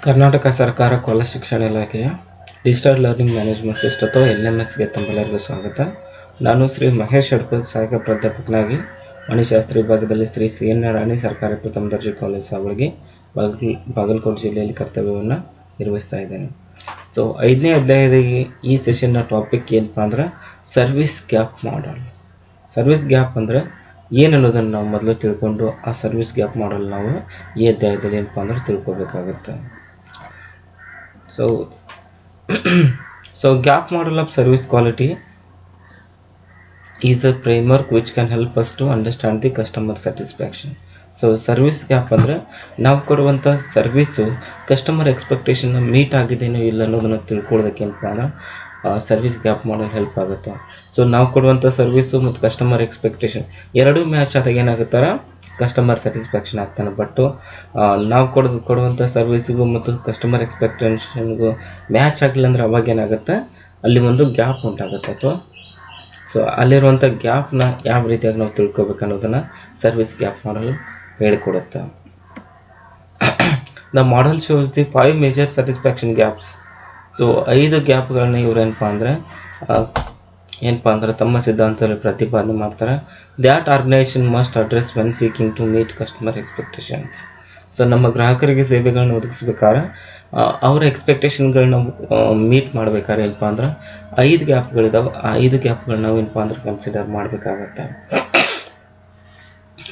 ಕರ್ನಾಟಕ ಸರ್ಕಾರ ಕಾಲೇಜ್ ಶಿಕ್ಷಣ ಇಲಾಖೆಯ ಡಿಜಿಟಲ್ ಲರ್ನಿಂಗ್ ಮ್ಯಾನೇಜ್ಮೆಂಟ್ ಸಿಸ್ಟಮ್ ಅಥವಾ LMSಗೆ ತಮ್ಮೆಲ್ಲರಿಗೂ ಸ್ವಾಗತ. ನಾನು ಶ್ರೀ ಮಹೇಶ್ ಹಡ್ಪದ್, ಸಹಾಯಕ ಪ್ರಾಧ್ಯಾಪಕನಾಗಿ ವಾಣಿಜ್ಯಶಾಸ್ತ್ರ ವಿಭಾಗದಲ್ಲಿ ಶ್ರೀ CN ರಾಣಿ ಸರ್ಕಾರಿ ಪ್ರಥಮ ದರ್ಜೆ ಕಾಲೇಜ್ ಸಾವಳಗಿ ಬಾಗಲಕೋಟೆ ಜಿಲ್ಲೆಯಲ್ಲಿ ಕರ್ತವ್ಯವನ್ನು ನಿರ್ವಹಿಸ್ತಾ ಇದ್ದೇನೆ. ಸೊ 5ನೇ ಅಧ್ಯಾಯದಾಗಿ ಈ ಸೆಷನ್ನ ಟಾಪಿಕ್ ಏನಪ್ಪ ಅಂದ್ರೆ ಸರ್ವಿಸ್ ಗ್ಯಾಪ್ ಮಾಡಲ್. ಸರ್ವಿಸ್ ಗ್ಯಾಪ್ ಅಂದರೆ ಏನು ಅನ್ನೋದನ್ನು ನಾವು ಮೊದಲು ತಿಳ್ಕೊಂಡು ಆ ಸರ್ವಿಸ್ ಗ್ಯಾಪ್ ಮಾಡಲ್ ನಾವು ಈ ಅಧ್ಯಾಯದಲ್ಲಿ ಏನಪ್ಪ ಅಂದ್ರೆ ತಿಳ್ಕೊಬೇಕಾಗುತ್ತೆ. So gap model of service quality is a framework which can help us to understand the customer satisfaction. So service gap ಅಂದರೆ ನಾವು ಕೊಡುವಂಥ ಸರ್ವಿಸು ಕಸ್ಟಮರ್ ಎಕ್ಸ್ಪೆಕ್ಟೇಷನ್ನ ಮೀಟ್ ಆಗಿದೆಯೋ ಇಲ್ಲ ಅನ್ನೋದನ್ನು ತಿಳ್ಕೊಳ್ಳೋದಕ್ಕೆ ಏನಪ್ಪ ಅಂದ್ರೆ ಸರ್ವಿಸ್ ಗ್ಯಾಪ್ ಮಾಡಲ್ ಹೆಲ್ಪ್ ಆಗುತ್ತೆ. ಸೊ ನಾವು ಕೊಡುವಂಥ ಸರ್ವಿಸು ಮತ್ತು ಕಸ್ಟಮರ್ ಎಕ್ಸ್ಪೆಕ್ಟೇಷನ್ ಎರಡೂ ಮ್ಯಾಚ್ ಆದಾಗ ಏನಾಗುತ್ತಾರ ಕಸ್ಟಮರ್ ಸ್ಯಾಟಿಸ್ಫ್ಯಾಕ್ಷನ್ ಆಗ್ತಾನೆ. ಬಟ್ಟು ನಾವು ಕೊಡುವಂಥ ಸರ್ವಿಸಿಗೂ ಮತ್ತು ಕಸ್ಟಮರ್ ಎಕ್ಸ್ಪೆಕ್ಟೇಷನ್ಗೂ ಮ್ಯಾಚ್ ಆಗಲಿಲ್ಲ ಅಂದರೆ ಅವಾಗ ಏನಾಗುತ್ತೆ ಅಲ್ಲಿ ಒಂದು ಗ್ಯಾಪ್ ಉಂಟಾಗುತ್ತೆ. ಅಥವಾ ಸೊ ಅಲ್ಲಿರುವಂಥ ಗ್ಯಾಪ್ನ ಯಾವ ರೀತಿಯಾಗಿ ನಾವು ತಿಳ್ಕೊಬೇಕು ಅನ್ನೋದನ್ನು ಸರ್ವಿಸ್ ಗ್ಯಾಪ್ ಮಾಡಲ್ ಹೇಳಿಕೊಡುತ್ತೆ. The model shows the 5 major satisfaction gaps. So 5 ಗ್ಯಾಪ್ಗಳನ್ನ ಇವ್ರು ಏನಪ್ಪ ಅಂದ್ರೆ ತಮ್ಮ ಸಿದ್ಧಾಂತದಲ್ಲಿ ಪ್ರತಿಪಾದನೆ ಮಾಡ್ತಾರೆ. That organisation must address when seeking to meet customer expectations. So ನಮ್ಮ ಗ್ರಾಹಕರಿಗೆ ಸೇವೆಗಳನ್ನ ಒದಗಿಸ್ಬೇಕಾದ್ರೆ ಅವರ ಎಕ್ಸ್ಪೆಕ್ಟೇಷನ್ಗಳನ್ನ ಮೀಟ್ ಮಾಡ್ಬೇಕಾದ್ರೆ ಏನಪ್ಪ ಅಂದ್ರೆ 5 ಗ್ಯಾಪ್ಗಳಿದಾವೆ. ಆ 5 ಗ್ಯಾಪ್ಗಳನ್ನ ನಾವು ಏನಪ್ಪ ಅಂದ್ರೆ ಕನ್ಸಿಡರ್ ಮಾಡಬೇಕಾಗತ್ತೆ.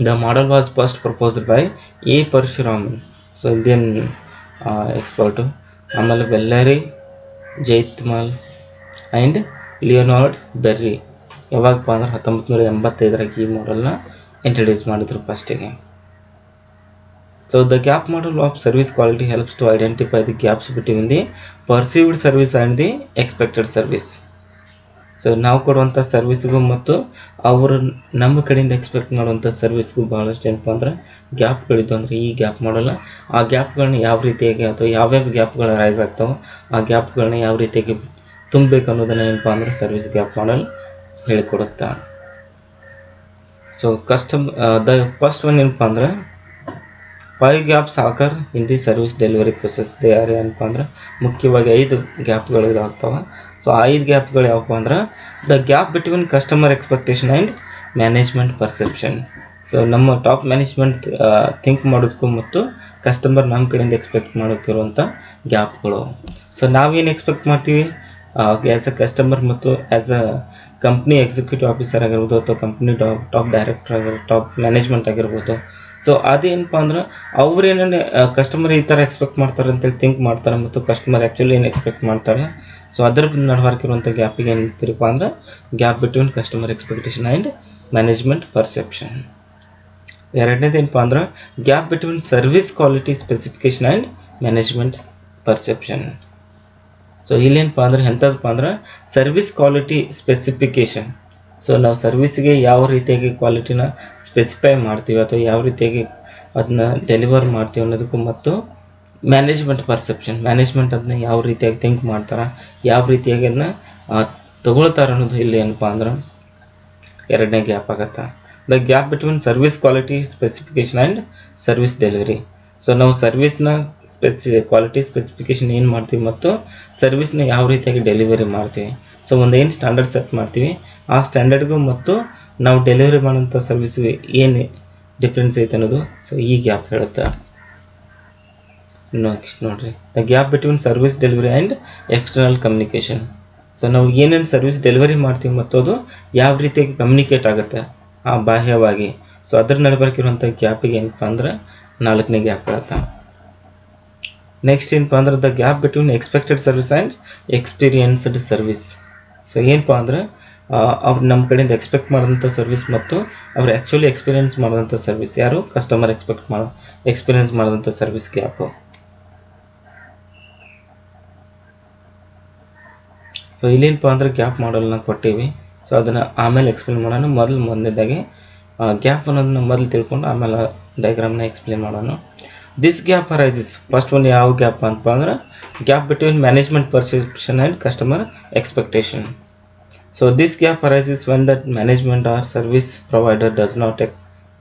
The model was first proposed by a Parasuraman, so Indian expert. ಆಮೇಲೆ Valarie, Zeithaml and Leonard Berry ಯಾವಾಗಪ್ಪ ಅಂದ್ರೆ 1985 ಈ ಮಾಡೆಲ್ನ ಇಂಟ್ರಡ್ಯೂಸ್ ಮಾಡಿದ್ರು ಫಸ್ಟಿಗೆ. So the gap model of service quality helps to identify the gaps between the perceived service and the expected service. So ನಾವು ಕೊಡುವಂಥ ಸರ್ವಿಸ್ಗೂ ಮತ್ತು ಅವರು ನಮ್ಮ ಕಡೆಯಿಂದ ಎಕ್ಸ್ಪೆಕ್ಟ್ ಮಾಡುವಂಥ ಸರ್ವಿಸ್ಗೂ ಭಾಳಷ್ಟು ಏನಪ್ಪ ಅಂದ್ರೆ ಗ್ಯಾಪ್ಗಳಿದ್ದು. ಅಂದರೆ ಈ ಗ್ಯಾಪ್ ಮಾಡಲ್ಲ ಆ ಗ್ಯಾಪ್ಗಳನ್ನ ಯಾವ ರೀತಿಯಾಗಿ ಅಥವಾ ಯಾವ್ಯಾವ ಗ್ಯಾಪ್ಗಳು ರೈಸ್ ಆಗ್ತಾವೆ ಆ ಗ್ಯಾಪ್ಗಳನ್ನ ಯಾವ ರೀತಿಯಾಗಿ ತುಂಬಬೇಕು ಅನ್ನೋದನ್ನ ಏನಪ್ಪ ಅಂದ್ರೆ ಸರ್ವಿಸ್ ಗ್ಯಾಪ್ ಮಾಡಲ್ ಹೇಳಿಕೊಡುತ್ತಾ. ಸೊ ದ ಫಸ್ಟ್ ಒನ್ ಏನಪ್ಪ ಅಂದ್ರೆ 5 gaps occur in the service delivery process. They are ಏನಪ್ಪ ಅಂದ್ರೆ ಮುಖ್ಯವಾಗಿ 5 ಗ್ಯಾಪ್ಗಳು ಆಗ್ತಾವೆ. ಸೊ 5 ಗ್ಯಾಪ್ಗಳು ಯಾವಪ್ಪ ಅಂದ್ರೆ the gap between customer expectation and management perception. So ನಮ್ಮ ಟಾಪ್ ಮ್ಯಾನೇಜ್ಮೆಂಟ್ ಥಿಂಕ್ ಮಾಡೋದಕ್ಕೂ ಮತ್ತು ಕಸ್ಟಮರ್ ನಮ್ಮ ಕಡೆಯಿಂದ ಎಕ್ಸ್ಪೆಕ್ಟ್ ಮಾಡೋಕ್ಕಿರುವಂಥ ಗ್ಯಾಪ್ಗಳು. ಸೊ ನಾವೇನು ಎಕ್ಸ್ಪೆಕ್ಟ್ ಮಾಡ್ತೀವಿ ಆ್ಯಸ್ ಅ ಕಸ್ಟಮರ್ ಮತ್ತು as a company executive officer ಆಗಿರ್ಬೋದು ಅಥವಾ ಕಂಪ್ನಿ ಟಾಪ್ ಡೈರೆಕ್ಟರ್ ಆಗಿರ್ಬೋದು, ಟಾಪ್ ಮ್ಯಾನೇಜ್ಮೆಂಟ್ ಆಗಿರ್ಬೋದು. ಸೊ ಅದೇನಪ್ಪ ಅಂದ್ರೆ ಅವ್ರು ಏನೇನು ಕಸ್ಟಮರ್ ಈ ಥರ ಎಕ್ಸ್ಪೆಕ್ಟ್ ಮಾಡ್ತಾರೆ ಅಂತೇಳಿ ಥಿಂಕ್ ಮಾಡ್ತಾರೆ ಮತ್ತು ಕಸ್ಟಮರ್ ಆ್ಯಕ್ಚುಲಿ ಏನು ಎಕ್ಸ್ಪೆಕ್ಟ್ ಮಾಡ್ತಾರೆ. ಸೊ ಅದ್ರ ನಡವಳಿಕಿರುವಂಥ ಗ್ಯಾಪಿಗೆ ಏನಿರ್ತೀರಪ್ಪ ಅಂದ್ರೆ gap between customer expectation and management perception. ಎರಡನೇದು ಏನಪ್ಪ ಅಂದ್ರೆ gap between service quality specification and management perception. So ಇಲ್ಲೇನಪ್ಪ ಅಂದ್ರೆ ಎಂಥದಪ್ಪ ಅಂದ್ರೆ ಸರ್ವಿಸ್ ಕ್ವಾಲಿಟಿ ಸ್ಪೆಸಿಫಿಕೇಷನ್. ಸೊ ನಾವು ಸರ್ವಿಸ್ಗೆ ಯಾವ ರೀತಿಯಾಗಿ ಕ್ವಾಲಿಟಿನ ಸ್ಪೆಸಿಫೈ ಮಾಡ್ತೀವಿ ಅಥವಾ ಯಾವ ರೀತಿಯಾಗಿ ಅದನ್ನ ಡೆಲಿವರ್ ಮಾಡ್ತೀವಿ ಅನ್ನೋದಕ್ಕೂ ಮತ್ತು ಮ್ಯಾನೇಜ್ಮೆಂಟ್ ಪರ್ಸೆಪ್ಷನ್, ಮ್ಯಾನೇಜ್ಮೆಂಟ್ ಅದನ್ನ ಯಾವ ರೀತಿಯಾಗಿ ಥಿಂಕ್ ಮಾಡ್ತಾರೆ, ಯಾವ ರೀತಿಯಾಗಿ ಅದನ್ನ ತಗೊಳ್ತಾರೆ ಅನ್ನೋದು ಇಲ್ಲಿ ಏನಪ್ಪ ಅಂದ್ರೆ ಎರಡನೇ ಗ್ಯಾಪ್ ಆಗುತ್ತೆ. The gap between service quality specification and service delivery. So ನಾವು ಸರ್ವಿಸ್ನ ಕ್ವಾಲಿಟಿ ಸ್ಪೆಸಿಫಿಕೇಷನ್ ಏನು ಮಾಡ್ತೀವಿ ಮತ್ತು ಸರ್ವಿಸ್ನ ಯಾವ ರೀತಿಯಾಗಿ ಡೆಲಿವರಿ ಮಾಡ್ತೀವಿ. ಸೊ ಒಂದೇನು ಸ್ಟ್ಯಾಂಡರ್ಡ್ ಸೆಟ್ ಮಾಡ್ತೀವಿ ಆ ಸ್ಟ್ಯಾಂಡರ್ಡ್ಗೂ ಮತ್ತು ನಾವು ಡೆಲಿವರಿ ಮಾಡೋಂಥ ಸರ್ವಿಸ್ಗೆ ಏನು ಡಿಫ್ರೆನ್ಸ್ ಐತೆ ಅನ್ನೋದು ಸೊ ಈ ಗ್ಯಾಪ್ ಹೇಳುತ್ತೆ. ನೆಕ್ಸ್ಟ್ ನೋಡ್ರಿ, the gap between service delivery and external communication. So ನಾವು ಏನೇನು ಸರ್ವಿಸ್ ಡೆಲಿವರಿ ಮಾಡ್ತೀವಿ ಮತ್ತು ಅದು ಯಾವ ರೀತಿಯಾಗಿ ಕಮ್ಯುನಿಕೇಟ್ ಆಗುತ್ತೆ ಬಾಹ್ಯವಾಗಿ. ಸೊ ಅದ್ರ ನಡಬರ್ಕಿರುವಂಥ ಗ್ಯಾಪಿಗೆ ಏನಪ್ಪ ಅಂದ್ರೆ 4ನೇ ಗ್ಯಾಪ್ ಹೇಳುತ್ತೆ. ನೆಕ್ಸ್ಟ್ ಏನಪ್ಪ ಅಂದ್ರೆ the gap between expected service and experienced service. So ಏನಪ್ಪ ಅಂದ್ರೆ ಅವ್ರು ನಮ್ಮ ಕಡೆಯಿಂದ ಎಕ್ಸ್ಪೆಕ್ಟ್ ಮಾಡಿದಂಥ ಸರ್ವಿಸ್ ಮತ್ತು ಅವ್ರು ಆ್ಯಕ್ಚುಲಿ ಎಕ್ಸ್ಪೀರಿಯನ್ಸ್ ಮಾಡಿದಂಥ ಸರ್ವಿಸ್, ಯಾರು ಕಸ್ಟಮರ್ ಎಕ್ಸ್ಪೀರಿಯನ್ಸ್ ಮಾಡಿದಂಥ ಸರ್ವಿಸ್ ಗ್ಯಾಪು. ಸೊ ಇಲ್ಲೇನಪ್ಪ ಅಂದ್ರೆ ಗ್ಯಾಪ್ ಮಾಡಲ್ನ ಕೊಟ್ಟೀವಿ. ಸೊ ಅದನ್ನು ಆಮೇಲೆ ಎಕ್ಸ್ಪ್ಲೇನ್ ಮಾಡೋಣ. ಮೊದಲನೇದಾಗಿ ಗ್ಯಾಪ್ ಅನ್ನೋದನ್ನ ಮೊದಲು ತಿಳ್ಕೊಂಡು ಆಮೇಲೆ ಡಯಾಗ್ರಾಮ್ನ ಎಕ್ಸ್ಪ್ಲೇನ್ ಮಾಡೋಣ. ದಿಸ್ ಗ್ಯಾಪ್ ಅರೈಸಸ್, ಫಸ್ಟ್ ಒಂದು ಯಾವ ಗ್ಯಾಪ್ ಅಂತ ಅಂದ್ರೆ gap between management perception and customer expectation. So this gap arises when the management or service provider does not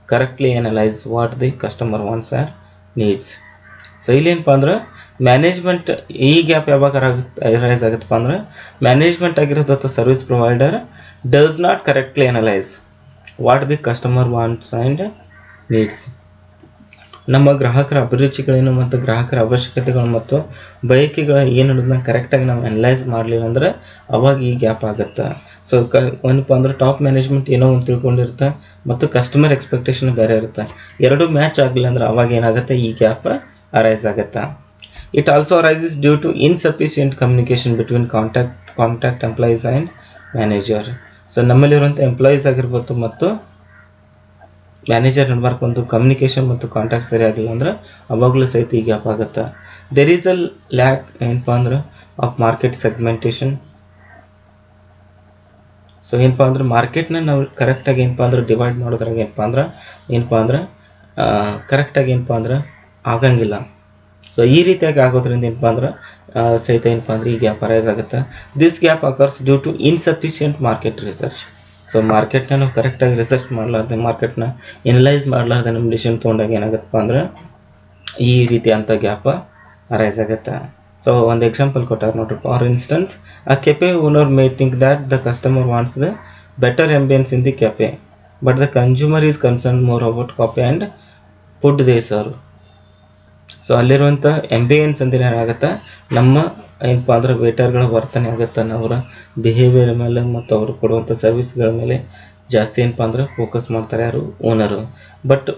correctly analyze what the customer wants or needs. So ಇಲ್ಲೇನಪ್ಪ ಅಂದ್ರೆ management ಈ gap ಯಾವಾಗ arise ಆಗುತ್ತಪ್ಪ ಅಂದ್ರೆ management ಆಗಿರೋದು ಅಥವಾ service provider does not correctly analyse what the customer wants and needs. ನಮ್ಮ ಗ್ರಾಹಕರ ಅಭಿರುಚಿಗಳೇನು ಮತ್ತು ಗ್ರಾಹಕರ ಅವಶ್ಯಕತೆಗಳು ಮತ್ತು ಬಯಕೆಗಳು ಏನು ಅನ್ನೋದನ್ನ ಕರೆಕ್ಟಾಗಿ ನಾವು ಅನಲೈಸ್ ಮಾಡಲಿಲ್ಲ ಅಂದ್ರೆ ಅವಾಗ ಈ ಗ್ಯಾಪ್ ಆಗುತ್ತೆ. ಸೊ ಏನಪ್ಪ ಅಂದ್ರೆ ಟಾಪ್ ಮ್ಯಾನೇಜ್ಮೆಂಟ್ ಏನೋ ಒಂದು ತಿಳ್ಕೊಂಡಿರುತ್ತೆ ಮತ್ತು ಕಸ್ಟಮರ್ ಎಕ್ಸ್ಪೆಕ್ಟೇಷನ್ ಬೇರೆ ಇರುತ್ತೆ, ಎರಡು ಮ್ಯಾಚ್ ಆಗಲಿಲ್ಲ ಅಂದ್ರೆ ಅವಾಗ ಏನಾಗುತ್ತೆ, ಈ ಗ್ಯಾಪ್ ಅರೈಸ್ ಆಗುತ್ತೆ. It also arises due to insufficient communication between contact employees and manager. So ನಮ್ಮಲ್ಲಿರುವಂಥ ಎಂಪ್ಲಾಯೀಸ್ ಆಗಿರ್ಬೋದು ಮತ್ತು ಮ್ಯಾನೇಜರ್ ನಡ್ಬಾರ್ಕು ಒಂದು ಕಮ್ಯುನಿಕೇಷನ್ ಮತ್ತು ಕಾಂಟ್ಯಾಕ್ಟ್ ಸರಿಯಾಗಿಲ್ಲ ಅಂದ್ರೆ ಅವಾಗಲೂ ಸಹಿತ ಈ ಗ್ಯಾಪ್ ಆಗುತ್ತೆ. ದೆರ್ ಈಸ್ ಅ ಲ್ಯಾಕ್ ಏನಪ್ಪ ಅಂದ್ರೆ ಆಫ್ ಮಾರ್ಕೆಟ್ ಸೆಗ್ಮೆಂಟೇಷನ್. ಸೊ ಏನಪ್ಪ ಅಂದ್ರೆ ಮಾರ್ಕೆಟ್ನ ನಾವು ಕರೆಕ್ಟಾಗಿ ಏನಪ್ಪ ಅಂದ್ರೆ ಡಿವೈಡ್ ಮಾಡೋದ್ರಾಗ ಏನಪ್ಪ ಅಂದ್ರೆ ಕರೆಕ್ಟಾಗಿ ಏನಪ್ಪ ಅಂದ್ರೆ ಆಗಂಗಿಲ್ಲ. ಸೊ ಈ ರೀತಿಯಾಗಿ ಆಗೋದ್ರಿಂದ ಏನಪ್ಪ ಅಂದ್ರೆ ಸಹಿತ ಏನಪ್ಪ ಅಂದ್ರೆ ಈ ಗ್ಯಾಪ್ ಅರೈಸ್ ಆಗುತ್ತೆ. This gap occurs due to insufficient market research. So ಮಾರ್ಕೆಟ್ನ ನಾವು ಕರೆಕ್ಟಾಗಿ ರಿಸರ್ಚ್ ಮಾಡಲಾರ್ದೆ, ಮಾರ್ಕೆಟ್ನ ಎನಲೈಸ್ ಮಾಡಲಾರ್ದೆ ನಮ್ಮ ಡಿಸಿಷನ್ ತೊಗೊಂಡಾಗ ಏನಾಗುತ್ತಪ್ಪ ಅಂದ್ರೆ ಈ ರೀತಿ ಅಂತ ಗ್ಯಾಪ್ ಅರೈಸ್ ಆಗುತ್ತೆ. ಸೊ ಒಂದು ಎಕ್ಸಾಂಪಲ್ ಕೊಟ್ಟಾರ ನೋಡ್ರಿ. For instance, a cafe owner may think that the customer wants the better ambience in the cafe, but the consumer is concern more about coffee and food they serve. So ಅಲ್ಲಿರುವಂಥ ambience ಅಂದ್ರೆ ಏನಾಗುತ್ತೆ, ನಮ್ಮ ಏನಪ್ಪ ಅಂದ್ರೆ ವೇಟರ್ಗಳ ವರ್ತನೆ ಆಗುತ್ತೆ, ಅವರ behaviour ಮೇಲೆ ಮತ್ತು ಅವರು ಕೊಡುವಂಥ ಸರ್ವಿಸ್ಗಳ ಮೇಲೆ ಜಾಸ್ತಿ ಏನಪ್ಪ ಅಂದ್ರೆ ಫೋಕಸ್ ಮಾಡ್ತಾರೆ ಯಾರು, ಓನರು. ಬಟ್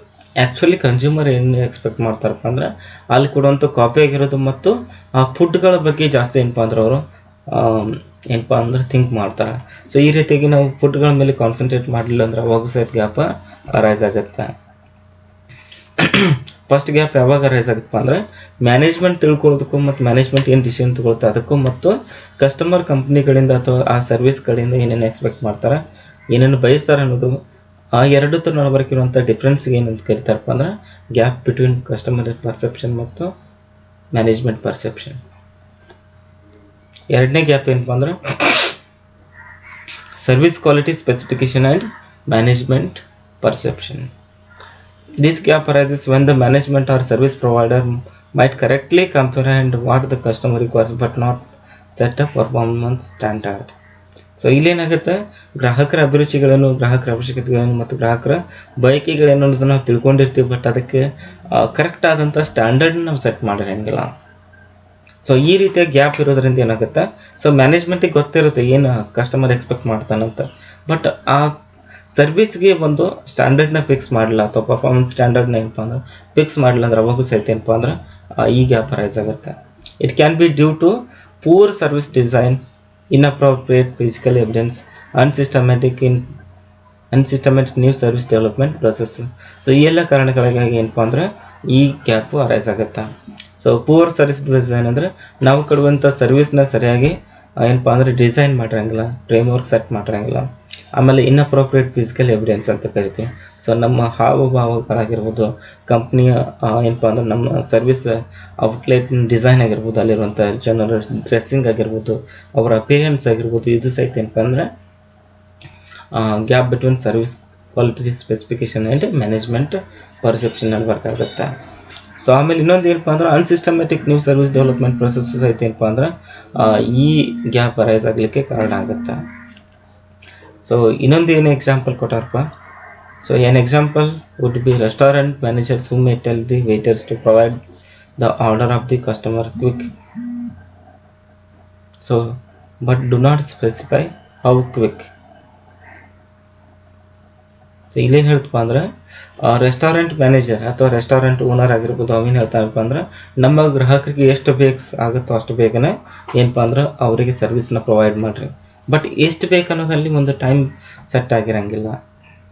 ಆ್ಯಕ್ಚುಲಿ ಕನ್ಸ್ಯೂಮರ್ ಏನು ಎಕ್ಸ್ಪೆಕ್ಟ್ ಮಾಡ್ತಾರಪ್ಪ ಅಂದ್ರೆ ಅಲ್ಲಿ ಕೊಡುವಂಥ ಕಾಫಿ ಆಗಿರೋದು ಮತ್ತು ಆ ಫುಡ್ಗಳ ಬಗ್ಗೆ ಜಾಸ್ತಿ ಏನಪ್ಪ ಅಂದ್ರೆ ಅವರು ಏನಪ್ಪ ಅಂದ್ರೆ ಥಿಂಕ್ ಮಾಡ್ತಾರೆ. ಸೊ ಈ ರೀತಿಯಾಗಿ ನಾವು ಫುಡ್ಗಳ ಮೇಲೆ ಕಾನ್ಸಂಟ್ರೇಟ್ ಮಾಡಲಿಲ್ಲ ಅಂದ್ರೆ ಅವಾಗೂ ಸಹಿತ ಗ್ಯಾಪ್ ಅರೈಸ್ ಆಗುತ್ತೆ. ಫಸ್ಟ್ ಗ್ಯಾಪ್ ಯಾವಾಗ ಅರೈಸ್ ಆಗುತ್ತಪ್ಪ ಅಂದ್ರೆ ಮ್ಯಾನೇಜ್ಮೆಂಟ್ ತಿಳ್ಕೊಳ್ಳೋದಕ್ಕೂ ಮತ್ತು ಮ್ಯಾನೇಜ್ಮೆಂಟ್ ಏನು ಡಿಸಿಷನ್ ತಗೊಳ್ತಾ ಅದಕ್ಕೂ ಮತ್ತು ಕಸ್ಟಮರ್ ಕಂಪ್ನಿಗಳಿಂದ ಅಥವಾ ಆ ಸರ್ವಿಸ್ ಕಡೆಯಿಂದ ಏನೇನು ಎಕ್ಸ್ಪೆಕ್ಟ್ ಮಾಡ್ತಾರೆ, ಏನೇನು ಬಯಸ್ತಾರೆ ಅನ್ನೋದು, ಆ ಎರಡು ಥರ ನಡಬರ್ಕ್ ಇರುವಂಥ ಡಿಫ್ರೆನ್ಸ್ಗೆ ಏನಂತ ಕರಿತಾರಪ್ಪ ಅಂದ್ರೆ ಗ್ಯಾಪ್ ಬಿಟ್ವೀನ್ ಕಸ್ಟಮರ್ ಪರ್ಸೆಪ್ಷನ್ ಮತ್ತು ಮ್ಯಾನೇಜ್ಮೆಂಟ್ ಪರ್ಸೆಪ್ಷನ್. ಎರಡನೇ ಗ್ಯಾಪ್ ಏನಪ್ಪ ಅಂದ್ರೆ service quality specification and management perception. This gap arises when the management or service provider might correctly comprehend what the customer requires but not set a performance standard. So ಇಲ್ಲೇನಾಗುತ್ತೆ, ಗ್ರಾಹಕರ ಅಭಿರುಚಿಗಳನ್ನು, ಗ್ರಾಹಕರ ಅವಶ್ಯಕತೆಗಳನ್ನು ಮತ್ತು ಗ್ರಾಹಕರ ಬಯಕೆಗಳೇನು ಅನ್ನೋದನ್ನು ನಾವು ತಿಳ್ಕೊಂಡಿರ್ತೀವಿ, ಬಟ್ ಅದಕ್ಕೆ ಕರೆಕ್ಟ್ ಆದಂಥ ಸ್ಟ್ಯಾಂಡರ್ಡ್ನ ನಾವು ಸೆಟ್ ಮಾಡಿರಂಗಿಲ್ಲ. ಸೊ ಈ ರೀತಿಯ ಗ್ಯಾಪ್ ಇರೋದ್ರಿಂದ ಏನಾಗುತ್ತೆ, ಸೊ ಮ್ಯಾನೇಜ್ಮೆಂಟಿಗೆ ಗೊತ್ತಿರುತ್ತೆ ಏನು ಕಸ್ಟಮರ್ ಎಕ್ಸ್ಪೆಕ್ಟ್ ಮಾಡ್ತಾನಂತ, ಬಟ್ ಆ ಸರ್ವಿಸ್ಗೆ ಒಂದು ಸ್ಟ್ಯಾಂಡರ್ಡ್ನ ಫಿಕ್ಸ್ ಮಾಡಲ್ಲ ಅಥವಾ ಪರ್ಫಾರ್ಮೆನ್ಸ್ ಸ್ಟ್ಯಾಂಡರ್ಡ್ನ ಏನಪ್ಪ ಅಂದ್ರೆ ಫಿಕ್ಸ್ ಮಾಡಲ್ಲ ಅಂದ್ರೆ ಅವಾಗೂ ಸಹಿತ ಏನಪ್ಪ ಅಂದ್ರೆ ಈ ಗ್ಯಾಪ್ ಅರೈಸ್ ಆಗುತ್ತೆ. It can be due to poor service design, inappropriate physical evidence, unsystematic new service development process. So ಈ ಎಲ್ಲ ಕಾರಣಗಳಿಗಾಗಿ ಏನಪ್ಪ ಅಂದ್ರೆ ಈ ಗ್ಯಾಪು ಅರೈಸ್ ಆಗುತ್ತೆ. ಸೊ ಪೂರ್ ಸರ್ವಿಸ್ ಡಿಸೈನ್ ಅಂದರೆ ನಾವು ಕೊಡುವಂಥ ಸರ್ವಿಸ್ನ ಸರಿಯಾಗಿ ಏನಪ್ಪ ಅಂದರೆ ಡಿಸೈನ್ ಮಾಡಿರಂಗಿಲ್ಲ, ಫ್ರೇಮ್ವರ್ಕ್ ಸೆಟ್ ಮಾಡಿರಂಗಿಲ್ಲ. ಆಮೇಲೆ ಇನ್ಅಪ್ರೋಪ್ರಿಯೇಟ್ ಫಿಸಿಕಲ್ ಎವಿಡೆನ್ಸ್ ಅಂತ ಕರಿತೀವಿ. ಸೊ ನಮ್ಮ ಹಾವಭಾವಗಳಾಗಿರ್ಬೋದು, ಕಂಪ್ನಿಯ ಏನಪ್ಪ ಅಂದ್ರೆ ನಮ್ಮ ಸರ್ವಿಸ್ ಔಟ್ಲೆಟ್ ಡಿಸೈನ್ ಆಗಿರ್ಬೋದು, ಅಲ್ಲಿರುವಂಥ ಜನರ ಡ್ರೆಸ್ಸಿಂಗ್ ಆಗಿರ್ಬೋದು, ಅವರ ಅಪಿಯರೆನ್ಸ್ ಆಗಿರ್ಬೋದು, ಇದು ಸಹಿತ ಏನಪ್ಪ ಅಂದರೆ gap between service quality specification and management perception ನಡ್ಬೇಕಾಗುತ್ತೆ. ಸೊ ಆಮೇಲೆ ಇನ್ನೊಂದು ಏನಪ್ಪ ಅಂದ್ರೆ unsystematic new service development process ಸಹಿತ ಏನಪ್ಪ ಅಂದ್ರೆ ಈ ಗ್ಯಾಪ್ ಅರೈಸ್ ಆಗಲಿಕ್ಕೆ ಕಾರಣ ಆಗುತ್ತೆ. ಸೊ ಇನ್ನೊಂದು ಏನು ಎಕ್ಸಾಂಪಲ್ ಕೊಟ್ಟಾರಪ್ಪ. So an example would be restaurant managers who may tell the waiters to provide the order of the customer quick, so but do not specify how quick. So ಇಲ್ಲೇನು ಹೇಳ್ತಪ್ಪ ಅಂದ್ರೆ restaurant manager ಅಥವಾ restaurant owner ಆಗಿರ್ಬೋದು, ಅವೇನು ಹೇಳ್ತಾರಪ್ಪ ಅಂದ್ರೆ ನಮ್ಮ ಗ್ರಾಹಕರಿಗೆ ಎಷ್ಟು ಬೇಕು ಆಗುತ್ತೋ ಅಷ್ಟು ಬೇಗನೆ ಏನಪ್ಪ ಅಂದ್ರೆ ಅವರಿಗೆ ಸರ್ವಿಸ್ನ ಪ್ರೊವೈಡ್ ಮಾಡಿರಿ, ಬಟ್ ಎಷ್ಟು ಬೇಕು ಅನ್ನೋದಲ್ಲಿ ಒಂದು ಟೈಮ್ ಸೆಟ್ ಆಗಿರಂಗಿಲ್ಲ.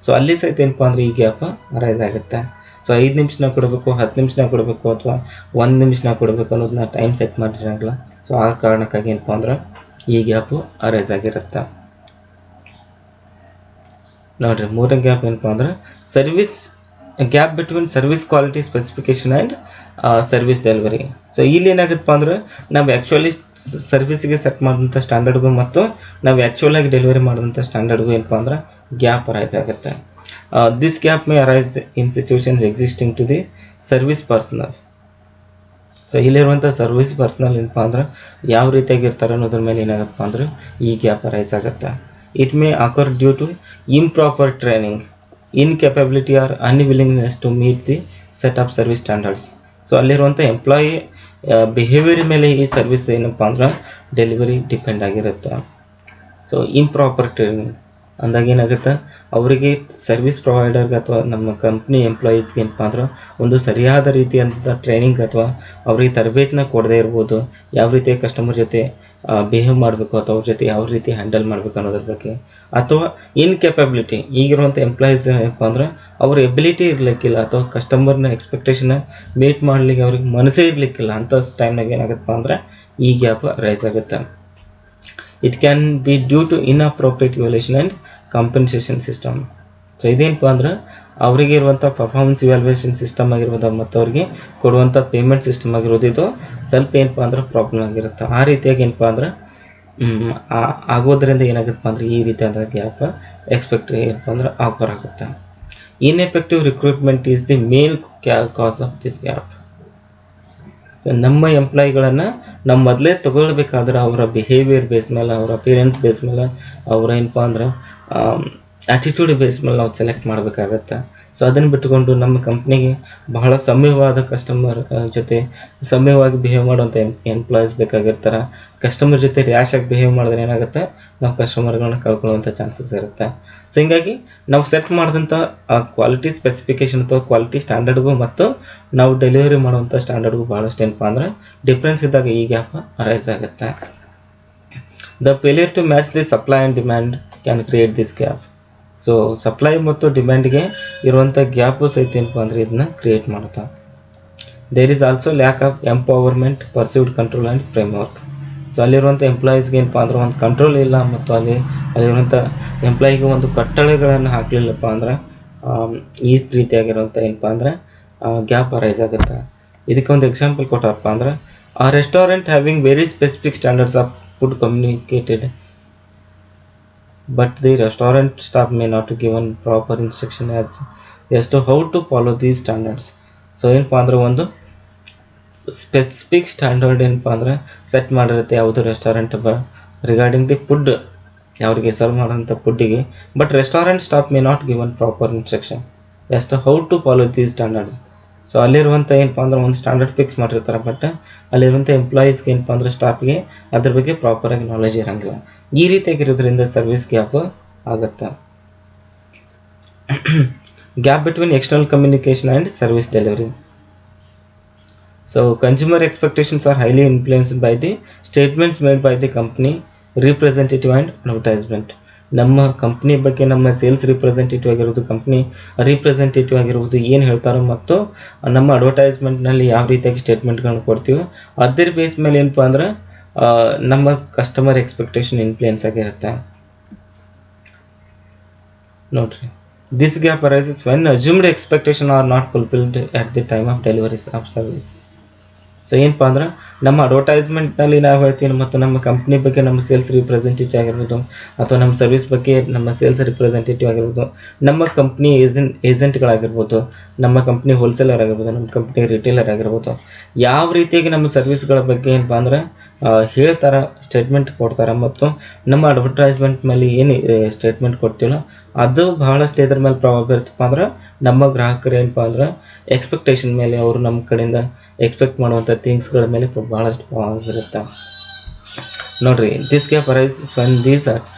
ಸೊ ಅಲ್ಲಿ ಸಹಿತ ಏನಪ್ಪ ಅಂದ್ರೆ ಈ ಗ್ಯಾಪ್ ಅರೈಸ್ ಆಗುತ್ತೆ. ಸೊ 5 ನಿಮಿಷನಾಗ ಕೊಡಬೇಕು, 10 ನಿಮಿಷನಾಗ ಕೊಡಬೇಕು ಅಥವಾ 1 ನಿಮಿಷನಾಗ ಕೊಡಬೇಕು ಅನ್ನೋದನ್ನ ಟೈಮ್ ಸೆಟ್ ಮಾಡಿರಂಗಿಲ್ಲ. ಸೊ ಆ ಕಾರಣಕ್ಕಾಗಿ ಏನಪ್ಪ ಅಂದ್ರೆ ಈ ಗ್ಯಾಪು ಅರೈಸ್ ಆಗಿರುತ್ತೆ. ನೋಡ್ರಿ, ಮೂರನೇ ಗ್ಯಾಪ್ ಏನಪ್ಪ ಅಂದ್ರೆ service gap between service quality specification and service delivery. So ಇಲ್ಲಿ ಏನಾಗುತ್ತಪ್ಪ ಅಂದ್ರೆ ನಾವು ಆ್ಯಕ್ಚುಲಿ ಸರ್ವಿಸ್ಗೆ ಸೆಟ್ ಮಾಡಿದಂಥ ಸ್ಟ್ಯಾಂಡರ್ಡ್ಗೂ ಮತ್ತು ನಾವು ಆ್ಯಕ್ಚುಲಾಗಿ ಡೆಲಿವರಿ ಮಾಡಿದಂಥ ಸ್ಟ್ಯಾಂಡರ್ಡ್ಗೂ ಏನಪ್ಪ ಅಂದ್ರೆ ಗ್ಯಾಪ್ ಅರೈಸ್ ಆಗುತ್ತೆ. This gap may arise in situations existing to the service personnel. So ಇಲ್ಲಿರುವಂಥ ಸರ್ವಿಸ್ ಪರ್ಸ್ನಲ್ ಏನಪ್ಪ ಅಂದ್ರೆ ಯಾವ ರೀತಿಯಾಗಿರ್ತಾರೆ ಅನ್ನೋದ್ರ ಮೇಲೆ ಏನಾಗತ್ತಪ್ಪ ಅಂದ್ರೆ ಈ ಗ್ಯಾಪ್ ಅರೈಸ್ ಆಗುತ್ತೆ. It may occur due to improper training, incapability or unwillingness to meet the set of service standards. So ಅಲ್ಲಿರುವಂಥ ಎಂಪ್ಲಾಯಿ ಬಿಹೇವಿಯರ್ ಮೇಲೆ ಈ ಸರ್ವಿಸ್ ಏನಪ್ಪ ಅಂದ್ರೆ ಡೆಲಿವರಿ ಡಿಪೆಂಡ್ ಆಗಿರುತ್ತೆ. ಸೊ ಇಂಪ್ರಾಪರ್ ಟ್ರೈನಿಂಗ್ ಅಂದಾಗ ಏನಾಗುತ್ತೆ, ಅವರಿಗೆ ಸರ್ವಿಸ್ ಪ್ರೊವೈಡರ್ಗೆ ಅಥವಾ ನಮ್ಮ ಕಂಪ್ನಿ ಎಂಪ್ಲಾಯೀಸ್ಗೆ ಏನಪ್ಪ ಅಂದ್ರೆ ಒಂದು ಸರಿಯಾದ ರೀತಿಯಂಥ ಟ್ರೈನಿಂಗ್ ಅಥವಾ ಅವ್ರಿಗೆ ತರಬೇತಿನ ಕೊಡದೇ ಇರ್ಬೋದು, ಯಾವ ರೀತಿ ಕಸ್ಟಮರ್ ಜೊತೆ ಬಿಹೇವ್ ಮಾಡಬೇಕು ಅಥವಾ ಅವ್ರ ಜೊತೆ ಯಾವ ರೀತಿ ಹ್ಯಾಂಡಲ್ ಮಾಡಬೇಕು ಅನ್ನೋದ್ರ ಬಗ್ಗೆ, ಅಥವಾ ಇನ್ಕೆಪಬಿಲಿಟಿ ಈಗಿರುವಂಥ ಎಂಪ್ಲಾಯೀಸ್ ಏನಪ್ಪ ಅಂದ್ರೆ ಅವ್ರ ಎಬಿಲಿಟಿ ಇರಲಿಕ್ಕಿಲ್ಲ ಅಥವಾ ಕಸ್ಟಮರ್ನ ಎಕ್ಸ್ಪೆಕ್ಟೇಷನ್ನ ಮೀಟ್ ಮಾಡಲಿಕ್ಕೆ ಅವ್ರಿಗೆ ಮನಸ್ಸೇ ಇರಲಿಕ್ಕಿಲ್ಲ. ಅಂಥ ಟೈಮ್ನಾಗ ಏನಾಗುತ್ತಪ್ಪ ಅಂದ್ರೆ ಈ ಗ್ಯಾಪ್ ರೈಸ್ ಆಗುತ್ತೆ. It can be due to inappropriate evaluation and compensation system. So ಇದೇನಪ್ಪ ಅಂದ್ರೆ ಅವರಿಗೆ ಇರುವಂಥ ಪರ್ಫಾರ್ಮೆನ್ಸ್ ಇವ್ಯಾಲ್ಯೂಯೇಷನ್ ಸಿಸ್ಟಮ್ ಆಗಿರ್ಬೋದು ಮತ್ತು ಅವ್ರಿಗೆ ಕೊಡುವಂಥ ಪೇಮೆಂಟ್ ಸಿಸ್ಟಮ್ ಆಗಿರೋದು ಇದು ಸ್ವಲ್ಪ ಏನಪ್ಪ ಅಂದ್ರೆ ಪ್ರಾಬ್ಲಮ್ ಆಗಿರುತ್ತೆ. ಆ ರೀತಿಯಾಗಿ ಏನಪ್ಪ ಅಂದ್ರೆ ಆಗೋದ್ರಿಂದ ಏನಾಗುತ್ತಪ್ಪ ಅಂದ್ರೆ ಈ ರೀತಿಯಾದ ಗ್ಯಾಪ್ ಏನಪ್ಪ ಅಂದ್ರೆ ಆಫರ್ ಆಗುತ್ತೆ. Ineffective recruitment is the main cause of this gap. So ನಮ್ಮ ಎಂಪ್ಲಾಯಿಗಳನ್ನು ನಾವು ಮೊದಲೇ ತಗೊಳ್ಬೇಕಾದ್ರೆ ಅವರ ಬಿಹೇವಿಯರ್ ಬೇಸ್ ಮೇಲೆ, ಅವರ ಅಪಿಯರೆನ್ಸ್ ಬೇಸ್ ಮೇಲೆ, ಅವರ ಏನಪ್ಪ ಅಂದ್ರೆ ಆ್ಯಟಿಟ್ಯೂಡ್ ಬೇಸ್ ಮೇಲೆ ನಾವು ಸೆಲೆಕ್ಟ್ ಮಾಡಬೇಕಾಗತ್ತೆ. ಸೊ ಅದನ್ನು ಬಿಟ್ಟುಕೊಂಡು ನಮ್ಮ ಕಂಪ್ನಿಗೆ ಬಹಳ ಸಮ್ಯವಾದ ಕಸ್ಟಮರ್ ಜೊತೆ ಸಮ್ಯವಾಗಿ ಬಿಹೇವ್ ಮಾಡುವಂಥ ಎಂಪ್ಲಾಯೀಸ್ ಬೇಕಾಗಿರ್ತಾರೆ. ಕಸ್ಟಮರ್ ಜೊತೆ ರ್ಯಾಶ್ ಆಗಿ ಬಿಹೇವ್ ಮಾಡಿದ್ರೆ ಏನಾಗುತ್ತೆ, ನಾವು ಕಸ್ಟಮರ್ಗಳನ್ನ ಕಳ್ಕೊಳ್ಳುವಂಥ ಚಾನ್ಸಸ್ ಇರುತ್ತೆ. ಸೊ ಹಿಂಗಾಗಿ ನಾವು ಸೆಟ್ ಮಾಡಿದಂಥ ಕ್ವಾಲಿಟಿ ಸ್ಪೆಸಿಫಿಕೇಷನ್ ಅಥವಾ ಕ್ವಾಲಿಟಿ ಸ್ಟ್ಯಾಂಡರ್ಡ್ಗೂ ಮತ್ತು ನಾವು ಡೆಲಿವರಿ ಮಾಡುವಂಥ ಸ್ಟ್ಯಾಂಡರ್ಡ್ಗೂ ಭಾಳಷ್ಟು ಏನಪ್ಪ ಅಂದ್ರೆ ಡಿಫ್ರೆನ್ಸ್ ಇದ್ದಾಗ ಈ ಗ್ಯಾಪ್ ಅರೈಸ್ ಆಗುತ್ತೆ. The failure to match the supply and demand can create this gap. So supply ಮತ್ತು ಡಿಮ್ಯಾಂಡ್ಗೆ ಇರುವಂಥ ಗ್ಯಾಪು ಸಹಿತ ಏನಪ್ಪ ಅಂದರೆ ಇದನ್ನ ಕ್ರಿಯೇಟ್ ಮಾಡುತ್ತೆ. There is also lack of empowerment, perceived control and framework. So ಅಲ್ಲಿರುವಂಥ ಎಂಪ್ಲಾಯೀಸ್ಗೆ ಏನಪ್ಪ ಅಂದ್ರೆ ಒಂದು ಕಂಟ್ರೋಲ್ ಇಲ್ಲ ಮತ್ತು ಅಲ್ಲಿರುವಂಥ ಎಂಪ್ಲಾಯಿಗೆ ಒಂದು ಕಟ್ಟಳೆಗಳನ್ನು ಹಾಕಲಿಲ್ಲಪ್ಪ ಅಂದ್ರೆ ಈ ರೀತಿಯಾಗಿರುವಂಥ ಏನಪ್ಪ ಅಂದ್ರೆ ಗ್ಯಾಪ್ ಅರೈಸ್ ಆಗುತ್ತೆ. ಇದಕ್ಕೆ ಒಂದು ಎಕ್ಸಾಂಪಲ್ ಕೊಟ್ಟಾರಪ್ಪ ಅಂದ್ರೆ, ಆ restaurant having very specific standards of food communicated but the restaurant staff may not given proper instruction as to how to follow these standards. So ಏನಪ್ಪ ಅಂದ್ರೆ ಒಂದು ಸ್ಪೆಸಿಫಿಕ್ ಸ್ಟ್ಯಾಂಡರ್ಡ್ ಏನಪ್ಪ ಅಂದ್ರೆ ಸೆಟ್ ಮಾಡಿರುತ್ತೆ ಯಾವುದು ರೆಸ್ಟೋರೆಂಟ್ ರಿಗಾರ್ಡಿಂಗ್ ದಿ ಫುಡ್, ಅವ್ರಿಗೆ serve ಮಾಡೋಂಥ ಫುಡ್ಡಿಗೆ. But restaurant staff may not given proper instruction as to how to follow these standards. So ಅಲ್ಲಿರುವಂಥ ಏನಪ್ಪ ಅಂದ್ರೆ ಒಂದು ಸ್ಟ್ಯಾಂಡರ್ಡ್ ಫಿಕ್ಸ್ ಮಾಡಿರ್ತಾರೆ, ಬಟ್ ಅಲ್ಲಿರುವಂಥ ಎಂಪ್ಲಾಯೀಸ್ಗೆ ಏನಪ್ಪ ಅಂದ್ರೆ ಸ್ಟಾಫ್ಗೆ ಅದ್ರ ಬಗ್ಗೆ ಪ್ರಾಪರಾಗಿ ನಾಲೆಜ್ ಇರೋಂಗಿಲ್ಲ. ಈ ರೀತಿಯಾಗಿರೋದ್ರಿಂದ ಸರ್ವಿಸ್ ಗ್ಯಾಪ್ ಆಗುತ್ತೆ. Gap between external communication and service delivery. So consumer expectations are highly influenced by the statements made by the company representative and advertisement. ನಮ್ಮ ಕಂಪ್ನಿ ಬಗ್ಗೆ ನಮ್ಮ ಸೇಲ್ಸ್ ರಿಪ್ರೆಸೆಂಟೇಟಿವ್ ಆಗಿರ್ಬೋದು, ಕಂಪ್ನಿ ರಿಪ್ರೆಸೆಂಟೇಟಿವ್ ಆಗಿರ್ಬೋದು ಏನು ಹೇಳ್ತಾರೋ ಮತ್ತು ನಮ್ಮ ಅಡ್ವರ್ಟೈಸ್ಮೆಂಟ್ನಲ್ಲಿ ಯಾವ ರೀತಿಯಾಗಿ ಸ್ಟೇಟ್ಮೆಂಟ್ಗಳನ್ನ ಕೊಡ್ತೀವೋ ಅದ್ರ ಬೇಸ್ ಮೇಲೆ ಏನಪ್ಪ ಅಂದ್ರೆ ನಮ್ಮ ಕಸ್ಟಮರ್ ಎಕ್ಸ್ಪೆಕ್ಟೇಷನ್ ಇನ್ಫ್ಲುಯೆನ್ಸ್ ಆಗಿರುತ್ತೆ. ನೋಡ್ರಿ, this gap arises when assumed expectation are not fulfilled at the time of delivery of service. So ಏನಪ್ಪ ಅಂದ್ರೆ ನಮ್ಮ ಅಡ್ವರ್ಟೈಸ್ಮೆಂಟ್ನಲ್ಲಿ ನಾವು ಹೇಳ್ತೀವಿ ಮತ್ತು ನಮ್ಮ ಕಂಪ್ನಿ ಬಗ್ಗೆ ನಮ್ಮ ಸೇಲ್ಸ್ ರಿಪ್ರೆಸೆಂಟೇಟಿವ್ ಆಗಿರ್ಬೋದು ಅಥವಾ ನಮ್ಮ ಸರ್ವಿಸ್ ಬಗ್ಗೆ ನಮ್ಮ ಸೇಲ್ಸ್ ರಿಪ್ರೆಸೆಂಟೇಟಿವ್ ಆಗಿರ್ಬೋದು, ನಮ್ಮ ಕಂಪ್ನಿ ಏಜೆಂಟ್ಗಳಾಗಿರ್ಬೋದು, ನಮ್ಮ ಕಂಪ್ನಿ ಹೋಲ್ಸೇಲರ್ ಆಗಿರ್ಬೋದು, ನಮ್ಮ ಕಂಪ್ನಿ ರಿಟೇಲರ್ ಆಗಿರ್ಬೋದು, ಯಾವ ರೀತಿಯಾಗಿ ನಮ್ಮ ಸರ್ವಿಸ್ಗಳ ಬಗ್ಗೆ ಏನಪ್ಪ ಅಂದ್ರೆ ಹೇಳ್ತಾರೆ, ಸ್ಟೇಟ್ಮೆಂಟ್ ಕೊಡ್ತಾರೆ ಮತ್ತು ನಮ್ಮ ಅಡ್ವರ್ಟೈಸ್ಮೆಂಟ್ ಮೇಲೆ ಏನು ಸ್ಟೇಟ್ಮೆಂಟ್ ಕೊಡ್ತೀವಲ್ಲ ಅದು ಬಹಳಷ್ಟು ಇದ್ರ ಮೇಲೆ ಪ್ರಭಾವ ಬೀರುತ್ತಪ್ಪ ಅಂದ್ರೆ ನಮ್ಮ ಗ್ರಾಹಕರು ಏನಪ್ಪ ಅಂದ್ರೆ ಎಕ್ಸ್ಪೆಕ್ಟೇಷನ್ ಮೇಲೆ, ಅವರು ನಮ್ಮ ಕಡೆಯಿಂದ ಎಕ್ಸ್ಪೆಕ್ಟ್ ಮಾಡುವಂಥ ಥಿಂಗ್ಸ್ಗಳ ಮೇಲೆ ಬಹಳಷ್ಟು ಪ್ರಭಾವ ಬೀರುತ್ತೆ. ನೋಡ್ರಿ, this gap arises when these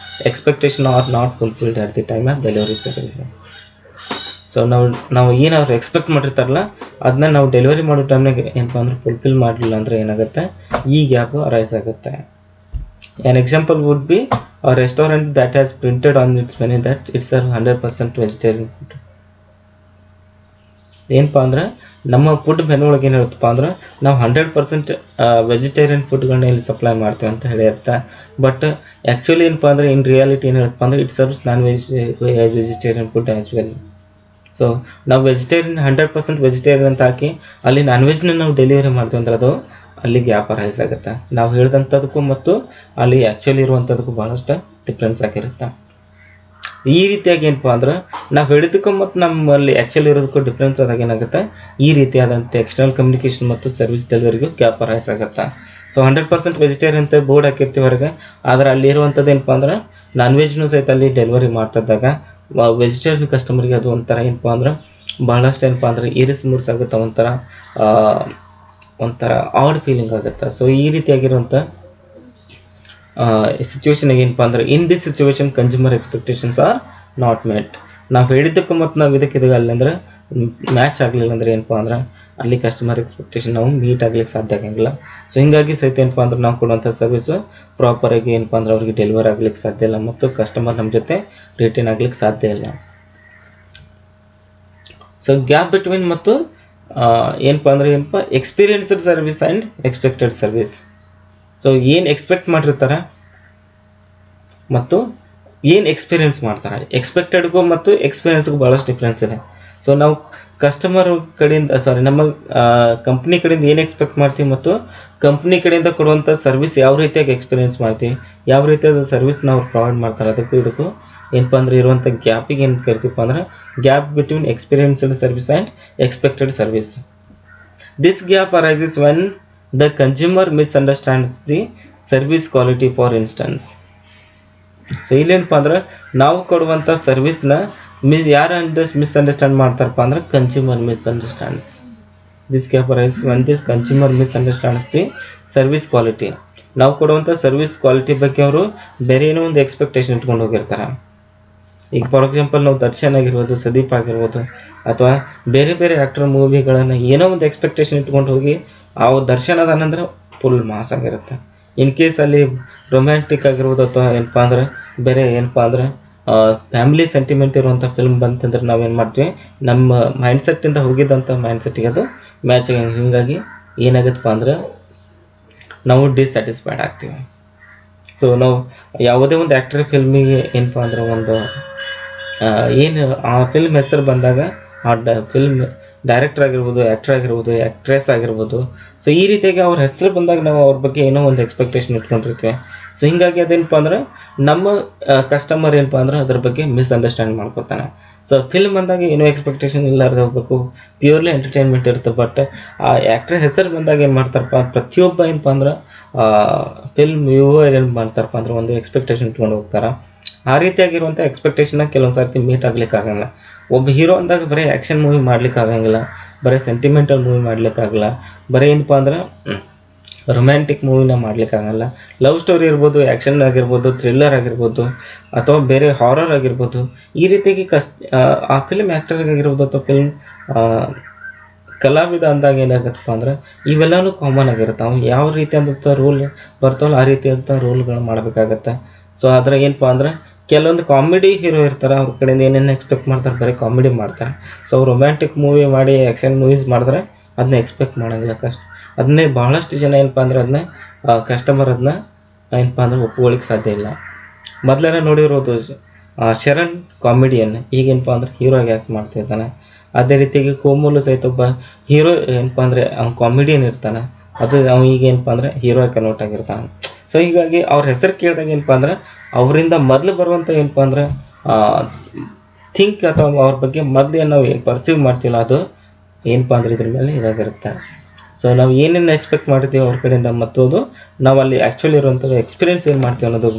expectation are not fulfilled at the time of delivery service. So ನಾವು ಏನು ಅವ್ರು ಎಕ್ಸ್ಪೆಕ್ಟ್ ಮಾಡಿರ್ತಾರಲ್ಲ ಅದನ್ನ ನಾವು ಡೆಲಿವರಿ ಮಾಡೋ ಟೈಮ್ನಾಗ ಏನಪ್ಪ ಅಂದ್ರೆ ಫುಲ್ಫಿಲ್ ಮಾಡಲಿಲ್ಲ ಅಂದರೆ ಏನಾಗುತ್ತೆ, ಈ ಗ್ಯಾಪ್ ಅರೈಸ್ ಆಗುತ್ತೆ. An example would be a restaurant that has printed on its menu that it's a 100% vegetarian food. ಏನಪ್ಪ ಅಂದ್ರೆ ನಮ್ಮ ಫುಡ್ ಮೆನು ಒಳಗೆ ಏನು ಹೇಳುತ್ತಪ್ಪ ಅಂದ್ರೆ ನಾವು 100% ವೆಜಿಟೇರಿಯನ್ ಫುಡ್ಗಳನ್ನ ಇಲ್ಲಿ ಸಪ್ಲೈ ಮಾಡ್ತೀವಿ ಅಂತ ಹೇಳಿರುತ್ತೆ. ಬಟ್ ಆ್ಯಕ್ಚುಲಿ ಏನಪ್ಪ ಅಂದ್ರೆ ಇನ್ ರಿಯಾಲಿಟಿ ಏನು ಹೇಳುತ್ತಪ್ಪ ಅಂದ್ರೆ it serves vegetarian food as well. So ನಾವು 100% ವೆಜಿಟೇರಿಯನ್ ಅಂತ ಹಾಕಿ ಅಲ್ಲಿ ನಾನ್ ವೆಜ್ನ ನಾವು ಡೆಲಿವರಿ ಮಾಡ್ತೀವಿ ಅಂದ್ರೆ ಅದು ಅಲ್ಲಿ ಗ್ಯಾಪ್ ಅರೈಸ್ ಆಗುತ್ತೆ. ನಾವು ಹೇಳಿದಂಥದಕ್ಕೂ ಮತ್ತು ಅಲ್ಲಿ ಆ್ಯಕ್ಚುಲಿ ಇರುವಂಥದಕ್ಕೂ ಭಾಳಷ್ಟು ಡಿಫ್ರೆನ್ಸ್ ಆಗಿರುತ್ತೆ. ಈ ರೀತಿಯಾಗಿ ಏನಪ್ಪ ಅಂದ್ರೆ ನಾವು ಹೇಳಿದಕ್ಕೂ ಮತ್ತು ನಮ್ಮಲ್ಲಿ ಆ್ಯಕ್ಚುಲಿ ಇರೋದಕ್ಕೂ ಡಿಫ್ರೆನ್ಸ್ ಆದಾಗ ಏನಾಗುತ್ತೆ, ಈ ರೀತಿಯಾದಂಥ ಎಕ್ಸ್ಟರ್ನಲ್ ಕಮ್ಯುನಿಕೇಷನ್ ಮತ್ತು ಸರ್ವಿಸ್ ಡೆಲಿವರಿಗೂ ಗ್ಯಾಪ್ ಅರೈಸ್ ಆಗುತ್ತೆ. ಸೊ 100% ವೆಜಿಟೇರಿಯನ್ ಅಂತ ಬೋರ್ಡ್ ಹಾಕಿರ್ತೀವಿ ಹೊರಗೆ, ಆದರೆ ಅಲ್ಲಿರುವಂಥದ್ದು ಏನಪ್ಪ ಅಂದ್ರೆ ನಾನ್ ವೆಜ್ನು ಸಹಿತ ಅಲ್ಲಿ ಡೆಲಿವರಿ ಮಾಡ್ತಿದ್ದಾಗ ವೆಜಿಟೇರಿಯನ್ ಕಸ್ಟಮರ್ಗೆ ಅದು ಒಂಥರ ಏನಪ್ಪ ಅಂದ್ರೆ ಭಾಳಷ್ಟು ಏನಪ್ಪ ಅಂದ್ರೆ ಇರಿಸ್ ಮುರ್ಸ್ ಆಗುತ್ತೆ, ಒಂಥರ ಆಡ್ ಫೀಲಿಂಗ್ ಆಗುತ್ತೆ. ಸೊ ಈ ರೀತಿಯಾಗಿರುವಂಥ ಸಿಚುವೇಶನ್ ಏನಪ್ಪ ಅಂದ್ರೆ in this situation consumer expectations are not met. ನಾವು ಹೇಳಿದ್ದಕ್ಕೂ ಮತ್ತು ನಾವು ಇದಕ್ಕೆ ಅಲ್ಲಂದ್ರೆ ಮ್ಯಾಚ್ ಆಗಲಿಲ್ಲ ಅಂದ್ರೆ ಏನಪ್ಪ ಅಂದ್ರೆ ಅಲ್ಲಿ ಕಸ್ಟಮರ್ ಎಕ್ಸ್ಪೆಕ್ಟೇಷನ್ ನಾವು ಮೀಟ್ ಆಗ್ಲಿಕ್ಕೆ ಸಾಧ್ಯ ಆಗಂಗಿಲ್ಲ. ಸೊ ಹಿಂಗಾಗಿ ಸಹಿತ ಏನಪ್ಪ ಅಂದ್ರೆ ನಾವು ಕೊಡುವಂಥ ಸರ್ವಿಸು ಪ್ರಾಪರಾಗಿ ಏನಪ್ಪ ಅಂದ್ರೆ ಅವ್ರಿಗೆ ಡೆಲಿವರ್ ಆಗ್ಲಿಕ್ಕೆ ಸಾಧ್ಯ ಇಲ್ಲ ಮತ್ತು ಕಸ್ಟಮರ್ ನಮ್ಮ ಜೊತೆ ರಿಟರ್ನ್ ಆಗ್ಲಿಕ್ಕೆ ಸಾಧ್ಯ ಇಲ್ಲ. ಸೊ ಗ್ಯಾಪ್ ಬಿಟ್ವೀನ್ ಮತ್ತು ಏನಪ್ಪ experienced service and expected service. So ಏನು ಎಕ್ಸ್ಪೆಕ್ಟ್ ಮಾಡಿರ್ತಾರೆ ಮತ್ತು ಏನು ಎಕ್ಸ್ಪೀರಿಯನ್ಸ್ ಮಾಡ್ತಾರೆ, ಎಕ್ಸ್ಪೆಕ್ಟೆಡ್ಗೂ ಮತ್ತು ಎಕ್ಸ್ಪೀರಿಯನ್ಸ್ಗೂ ಭಾಳಷ್ಟು ಡಿಫ್ರೆನ್ಸ್ ಇದೆ. ಸೊ ನಾವು ಕಸ್ಟಮರ್ ಕಡೆಯಿಂದ ನಮ್ಮ ಕಂಪ್ನಿ ಕಡೆಯಿಂದ ಏನು ಎಕ್ಸ್ಪೆಕ್ಟ್ ಮಾಡ್ತೀವಿ ಮತ್ತು ಕಂಪ್ನಿ ಕಡೆಯಿಂದ ಕೊಡುವಂಥ ಸರ್ವಿಸ್ ಯಾವ ರೀತಿಯಾಗಿ ಎಕ್ಸ್ಪೀರಿಯನ್ಸ್ ಮಾಡ್ತೀವಿ, ಯಾವ ರೀತಿಯಾದ ಸರ್ವಿಸ್ನ ಅವ್ರು ಪ್ರೊವೈಡ್ ಮಾಡ್ತಾರೆ, ಅದಕ್ಕೂ ಇದಕ್ಕೂ ಏನಪ್ಪ ಅಂದ್ರೆ ಇರುವಂಥ ಗ್ಯಾಪಿಗೆ ಏನು ಕರಿತೀವಪ್ಪ ಅಂದ್ರೆ gap between experienced service and expected service. This gap arises when the consumer misunderstands the service quality. For instance, so ಇಲ್ಲೇನಪ್ಪ ಅಂದ್ರೆ ನಾವು ಕೊಡುವಂಥ ಸರ್ವಿಸ್ನ ಯಾರು ಮಿಸ್ಅಂಡರ್ಸ್ಟ್ಯಾಂಡ್ ಮಾಡ್ತಾರಪ್ಪ ಅಂದ್ರೆ consumer misunderstands. This gap arises when this consumer misunderstands the service quality. ನಾವು ಕೊಡುವಂಥ ಸರ್ವಿಸ್ ಕ್ವಾಲಿಟಿ ಬಗ್ಗೆ ಅವರು ಬೇರೆ ಏನೋ ಒಂದು ಎಕ್ಸ್ಪೆಕ್ಟೇಷನ್ ಇಟ್ಕೊಂಡು ಹೋಗಿರ್ತಾರೆ. ಈಗ ಫಾರ್ ಎಕ್ಸಾಂಪಲ್ ನಾವು ದರ್ಶನ್ ಆಗಿರ್ಬೋದು, ಸುದೀಪ್ ಆಗಿರ್ಬೋದು, ಅಥವಾ ಬೇರೆ ಬೇರೆ ಆ್ಯಕ್ಟರ್ ಮೂವಿಗಳನ್ನು ಏನೋ ಒಂದು ಎಕ್ಸ್ಪೆಕ್ಟೇಷನ್ ಇಟ್ಕೊಂಡು ಹೋಗಿ ಆ ದರ್ಶನ್ ಅದಾನಂದ್ರೆ ಫುಲ್ ಮಾಸ್ ಆಗಿರುತ್ತೆ. ಇನ್ ಕೇಸ್ ಅಲ್ಲಿ ರೊಮ್ಯಾಂಟಿಕ್ ಆಗಿರ್ಬೋದು ಅಥವಾ ಏನಪ್ಪ ಅಂದ್ರೆ ಬೇರೆ ಏನಪ್ಪ ಅಂದ್ರೆ ಫ್ಯಾಮಿಲಿ ಸೆಂಟಿಮೆಂಟ್ ಇರುವಂಥ ಫಿಲ್ಮ್ ಬಂತಂದ್ರೆ ನಾವೇನು ಮಾಡ್ತೀವಿ, ನಮ್ಮ ಮೈಂಡ್ಸೆಟ್ಟಿಂದ ಹೋಗಿದ್ದಂಥ ಮೈಂಡ್ಸೆಟ್ಟಿಗೆ ಅದು ಮ್ಯಾಚ್ ಆಗಂಗೆ. ಹೀಗಾಗಿ ಏನಾಗುತ್ತಪ್ಪ ಅಂದ್ರೆ ನಾವು ಡಿಸ್ಸ್ಯಾಟಿಸ್ಫೈಡ್ ಆಗ್ತೀವಿ. ಸೊ ನಾವು ಯಾವುದೇ ಒಂದು ಆ್ಯಕ್ಟರ್ ಫಿಲ್ಮಿಗೆ ಏನಪ್ಪ ಅಂದ್ರೆ ಒಂದು ಏನು ಆ ಫಿಲ್ಮ್ ಹೆಸರು ಬಂದಾಗ ಆ ಫಿಲ್ಮ್ ಡೈರೆಕ್ಟರ್ ಆಗಿರ್ಬೋದು, ಆ್ಯಕ್ಟರ್ ಆಗಿರ್ಬೋದು, ಆ್ಯಕ್ಟ್ರೆಸ್ ಆಗಿರ್ಬೋದು, ಸೊ ಈ ರೀತಿಯಾಗಿ ಅವ್ರ ಹೆಸರು ಬಂದಾಗ ನಾವು ಅವ್ರ ಬಗ್ಗೆ ಏನೋ ಒಂದು ಎಕ್ಸ್ಪೆಕ್ಟೇಷನ್ ಇಟ್ಕೊಂಡಿರ್ತೀವಿ. ಸೊ ಹಿಂಗಾಗಿ ಅದೇನಪ್ಪ ಅಂದ್ರೆ ನಮ್ಮ ಕಸ್ಟಮರ್ ಏನಪ್ಪ ಅಂದ್ರೆ ಅದ್ರ ಬಗ್ಗೆ ಮಿಸ್ಅಂಡರ್ಸ್ಟ್ಯಾಂಡ್ ಮಾಡ್ಕೊತಾನೆ. ಸೊ ಫಿಲ್ಮ್ ಬಂದಾಗ ಏನೋ ಎಕ್ಸ್ಪೆಕ್ಟೇಷನ್ ಇಲ್ಲಾರ್ದು ಹೋಗ್ಬೇಕು, ಪ್ಯೂರ್ಲಿ ಎಂಟರ್ಟೈನ್ಮೆಂಟ್ ಇರುತ್ತೆ. ಬಟ್ ಆ ಆ್ಯಕ್ಟ್ರ್ ಹೆಸರು ಬಂದಾಗ ಏನು ಮಾಡ್ತಾರಪ್ಪ, ಪ್ರತಿಯೊಬ್ಬ ಏನಪ್ಪ ಅಂದ್ರೆ ಫಿಲ್ಮ್ ವ್ಯೂವರ್ ಏನು ಮಾಡ್ತಾರಪ್ಪ ಅಂದ್ರೆ ಒಂದು ಎಕ್ಸ್ಪೆಕ್ಟೇಷನ್ ಇಟ್ಕೊಂಡು ಹೋಗ್ತಾರೆ. ಆ ರೀತಿಯಾಗಿರುವಂಥ ಎಕ್ಸ್ಪೆಕ್ಟೇಷನ್ನ ಕೆಲವೊಂದು ಸರ್ತಿ ಮೀಟ್ ಆಗ್ಲಿಕ್ಕೆ ಆಗಲ್ಲ. ಒಬ್ಬ ಹೀರೋ ಅಂದಾಗ ಬರೀ ಆ್ಯಕ್ಷನ್ ಮೂವಿ ಮಾಡ್ಲಿಕ್ಕೆ ಆಗಂಗಿಲ್ಲ, ಬರೀ ಸೆಂಟಿಮೆಂಟಲ್ ಮೂವಿ ಮಾಡ್ಲಿಕ್ಕಾಗಲ್ಲ, ಬರೀ ಏನಪ್ಪ ಅಂದ್ರೆ ರೊಮ್ಯಾಂಟಿಕ್ ಮೂವಿನ ಮಾಡ್ಲಿಕ್ಕಾಗಲ್ಲ. ಲವ್ ಸ್ಟೋರಿ ಇರ್ಬೋದು, ಆ್ಯಕ್ಷನ್ ಆಗಿರ್ಬೋದು, ಥ್ರಿಲ್ಲರ್ ಆಗಿರ್ಬೋದು, ಅಥವಾ ಬೇರೆ ಹಾರರ್ ಆಗಿರ್ಬೋದು. ಈ ರೀತಿಯಾಗಿ ಆ ಫಿಲ್ಮ್ ಆ್ಯಕ್ಟರ್ಗಾಗಿರ್ಬೋದು ಅಥವಾ ಫಿಲ್ಮ್ ಕಲಾವಿದ ಅಂದಾಗ ಏನಾಗುತ್ತಪ್ಪ ಅಂದ್ರೆ ಇವೆಲ್ಲವೂ ಕಾಮನ್ ಆಗಿರುತ್ತೆ. ಅವ್ನು ಯಾವ ರೀತಿಯಾದಂಥ ರೂಲ್ ಬರ್ತಾವಲ್ಲ ಆ ರೀತಿಯಾದಂಥ ರೂಲ್ಗಳನ್ನ ಮಾಡಬೇಕಾಗತ್ತೆ. ಸೊ ಅದ್ರಾಗ ಏನಪ್ಪ ಅಂದ್ರೆ ಕೆಲವೊಂದು ಕಾಮಿಡಿ ಹೀರೋ ಇರ್ತಾರೆ, ಅವ್ರ ಕಡೆಯಿಂದ ಏನೇನು ಎಕ್ಸ್ಪೆಕ್ಟ್ ಮಾಡ್ತಾರೆ, ಬರೀ ಕಾಮಿಡಿ ಮಾಡ್ತಾರೆ. ಸೊ ಅವ್ರು ರೊಮ್ಯಾಂಟಿಕ್ ಮೂವಿ ಮಾಡಿ ಆ್ಯಕ್ಷನ್ ಮೂವೀಸ್ ಮಾಡಿದ್ರೆ ಅದನ್ನ ಎಕ್ಸ್ಪೆಕ್ಟ್ ಮಾಡೋಂಗಿಲ್ಲ. ಅದನ್ನೇ ಭಾಳಷ್ಟು ಜನ ಏನಪ್ಪ ಅಂದ್ರೆ ಅದನ್ನ ಕಸ್ಟಮರ್ ಅದನ್ನ ಏನಪ್ಪ ಅಂದ್ರೆ ಒಪ್ಕೊಳ್ಳಿಕ್ಕೆ ಸಾಧ್ಯ ಇಲ್ಲ. ಮೊದಲೆಲ್ಲ ನೋಡಿರೋದು ಶರಣ್ ಕಾಮಿಡಿಯನ್, ಈಗೇನಪ್ಪ ಅಂದ್ರೆ ಹೀರೋ ಆಗಿ ಆ್ಯಕ್ಟ್ ಮಾಡ್ತಿರ್ತಾನೆ. ಅದೇ ರೀತಿಯಾಗಿ ಕೋಮಲು ಸಹಿತ ಒಬ್ಬ ಹೀರೋ ಏನಪ್ಪ ಅಂದರೆ ಅವ್ನು ಕಾಮಿಡಿಯನ್ ಇರ್ತಾನೆ, ಅದು ಅವ್ನು ಈಗ ಏನಪ್ಪ ಅಂದರೆ ಹೀರೋ ಆಗಿ ಕನ್ವರ್ಟ್ ಆಗಿರ್ತಾನೆ. ಸೊ ಹೀಗಾಗಿ ಅವ್ರ ಹೆಸರು ಕೇಳಿದಾಗ ಏನಪ್ಪ ಅಂದ್ರೆ ಅವರಿಂದ ಮೊದಲು ಬರುವಂಥ ಏನಪ್ಪ ಅಂದ್ರೆ ಥಿಂಕ್ ಅಥವಾ ಅವ್ರ ಬಗ್ಗೆ ಮೊದಲು ಏನು ನಾವು ಏನು ಪರ್ಸೀವ್ ಮಾಡ್ತೀವಲ್ಲ ಅದು ಏನಪ್ಪ ಅಂದ್ರೆ ಇದ್ರ ಮೇಲೆ ಇದಾಗಿರುತ್ತೆ. ಸೊ ನಾವು ಏನೇನು ಎಕ್ಸ್ಪೆಕ್ಟ್ ಮಾಡ್ತೀವಿ ಅವ್ರ ಕಡೆಯಿಂದ ಮತ್ತದು ನಾವು ಅಲ್ಲಿ ಆ್ಯಕ್ಚುಲಿ ಇರುವಂಥ ಎಕ್ಸ್ಪೀರಿಯನ್ಸ್ ಏನು ಮಾಡ್ತೀವಿ ಅನ್ನೋದು